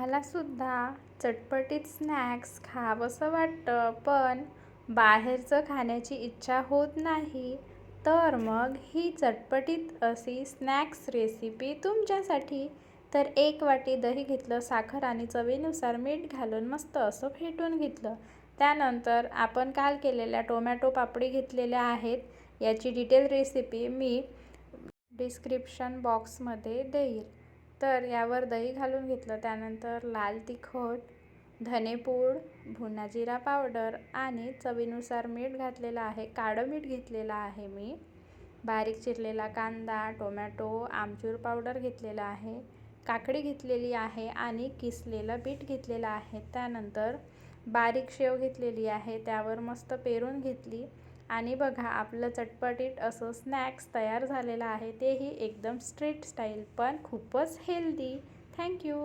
तुम्हालासुद्धा चटपटीत स्नॅक्स खावंसं वाटतं, पण बाहेरचं खाण्याची इच्छा होत नाही, तर मग ही चटपटीत अशी स्नॅक्स रेसिपी तुमच्यासाठी. तर 1 वाटी दही घेतलं, साखर आणि चवीनुसार मीठ घालून मस्त असं फेटून घेतलं. त्यानंतर आपण काल केलेल्या टोमॅटो पापडी घेतलेल्या आहेत. याची डिटेल रेसिपी मी डिस्क्रिप्शन बॉक्समध्ये देईल. तर यावर दही घालून घेतलं. त्यानंतर लाल तिखट, धनेपूड, भुना जिरा पावडर आणि चवीनुसार मीठ घातलेलं आहे. काळं मीठ घेतलेलं आहे मी. बारीक चिरलेला कांदा, टोमॅटो, आमचूर पावडर घेतलेला आहे, काकडी घेतलेली आहे आणि किसलेलं बीट घेतलेलं आहे. त्यानंतर बारीक शेव घेतलेली आहे, त्यावर मस्त पेरून घेतली आणि बघा आपलं चटपटीत असं स्नॅक्स तयार झालेलं आहे. तेही एकदम स्ट्रीट स्टाईल, पण खूपच हेल्दी. थँक्यू.